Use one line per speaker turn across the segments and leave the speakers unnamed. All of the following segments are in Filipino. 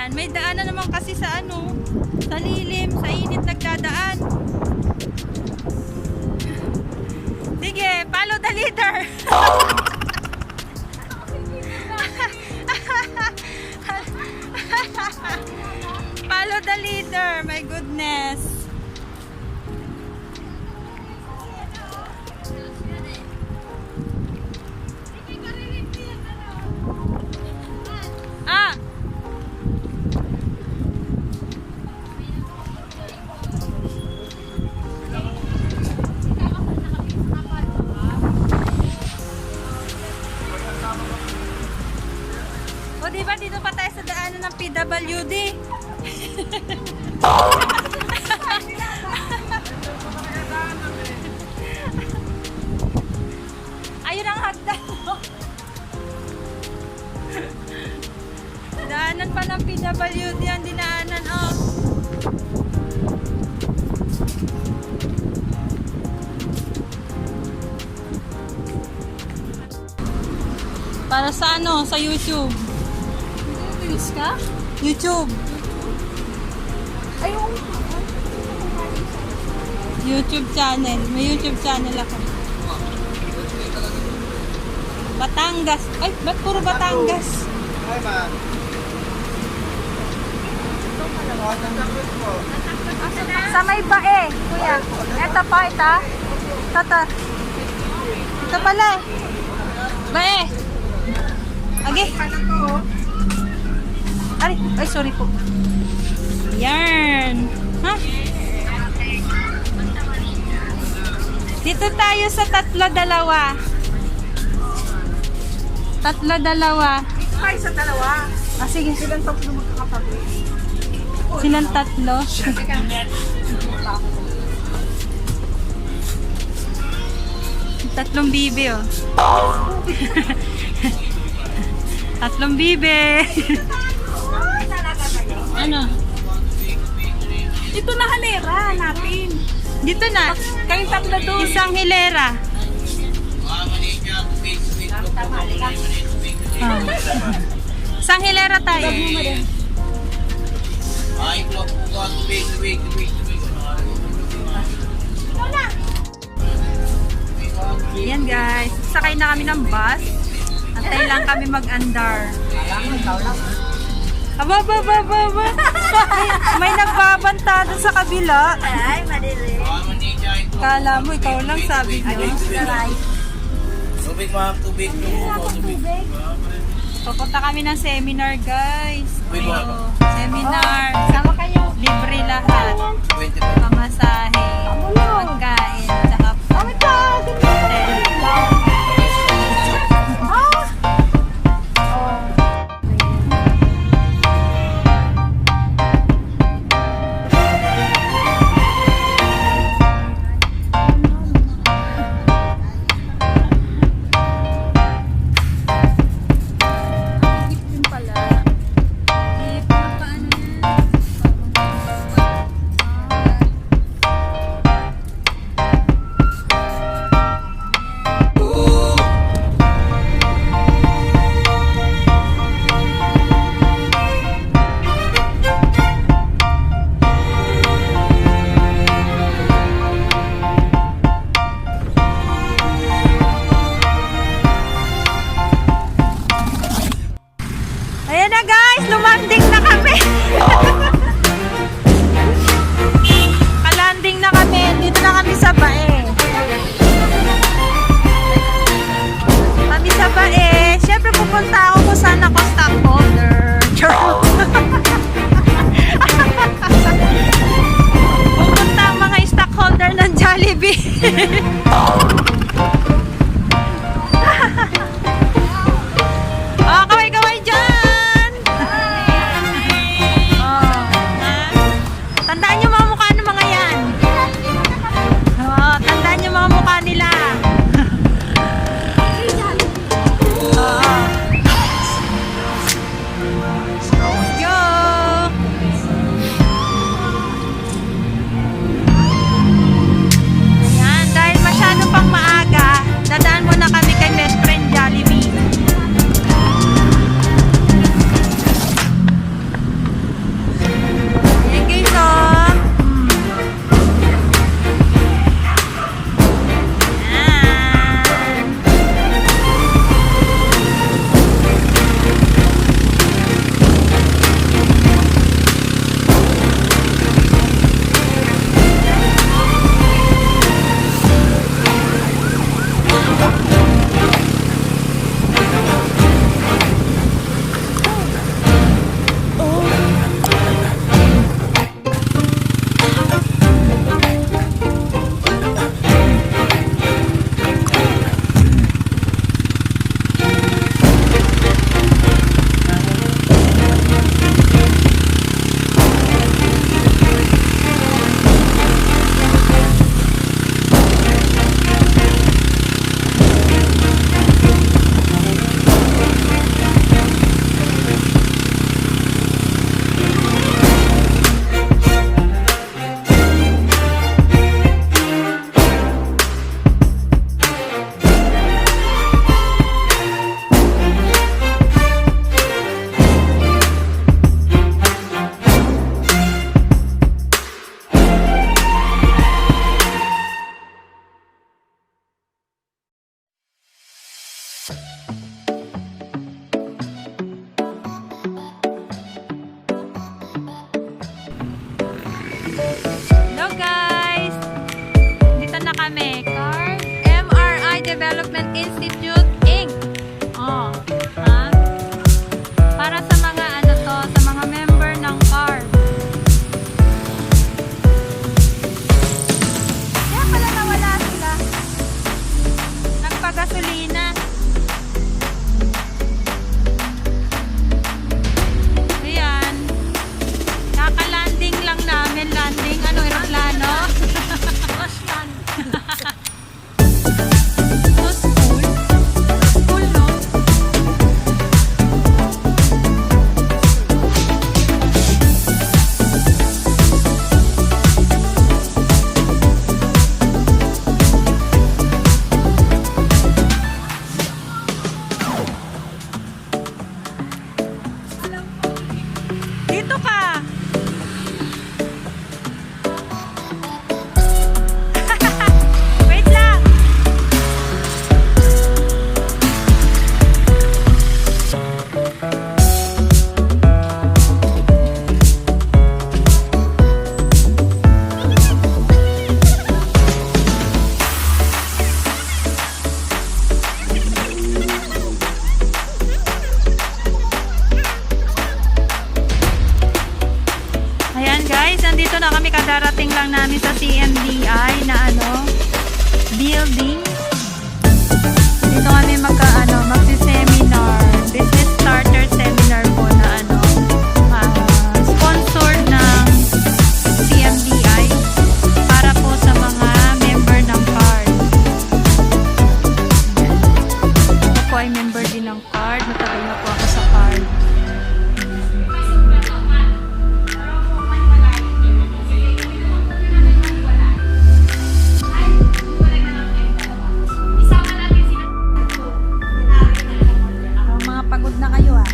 Yan, may daanan naman kasi sa ano, sa lilim, sa init nagdadaan. Sige, follow the leader. Follow the leader, my goodness. Ah! O diba dito pa tayo sa daanan ng PWD? Ayun ang hagdan mo. Daanan pa ng PWD ang dinaanan, oh. Para sa ano? Sa YouTube.
Bilis ka?
YouTube.
Ayun.
YouTube channel. May YouTube channel ako. Batangas. Ay, ba't puro Batangas?
Hi, ma.
Sa may bae, kuya. Eto pa, ito. Tata.
Ito pala. Bae. Agi. Ay, sorry po. Yan. Ha? Dito tayo sa 3-2. 3-2.
Ay, sa dalawa.
Ah, sige.
Silang tatlo magkakapatid.
Silang 3. Tatlong bibe, oh. Tatlong bibe. Ano?
Ito na halera natin.
Dito na.
Kayong tatlo doon.
Isang hilera. Ah. Isang hilera tayo. Yan guys. Sakay na kami ng bus. Antay lang kami mag-andar. Aba, ba, ba, ba, ba. May nagbabanta doon sa kabila.
Ay, madali.
Kala mo, ikaw lang sabi nyo.
Tubig, ma'am. Tubig.
Pupunta kami ng seminar, guys.
Wait, what?
Oh, seminar.
Sama kayo.
Libre lahat.
20
Pamasahe, pagkain, tsaka hotel. Ayan na guys, lumanding na kami. Kalanding na kami, dito na kami sa bae. Kami sa bae. Siyempre pupunta ako kung saan ako stockholder. Pupunta ang mga stockholder ng Jollibee. Oh, kaway-kaway dyan! Oh, ha? Tandaan nyo mga mukha ng mga yan. Oh, tandaan nyo mga mukha nila. Oh. Let's go! Ayan, dahil Nandito na kami, kadarating lang namin sa CMDI na building. Dito kami magsi-seminar, business starter seminar po na sponsored ng CMDI para po sa mga member ng card. Ako po ay member din ng card. Matagal na po ako sa card. Mga pagod na kayo ah.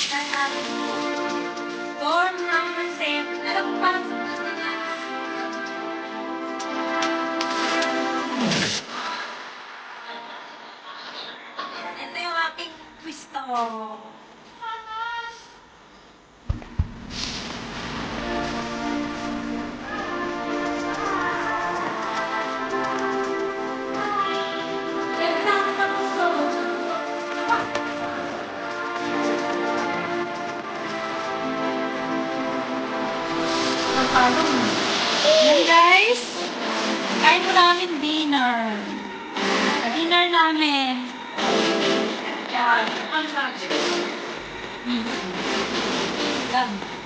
Kala ko, dorm number 7. Alam mo parang ito yung aking pwesto. Yan guys, kain mo namin dinner. Dinner namin. Yan. Yan.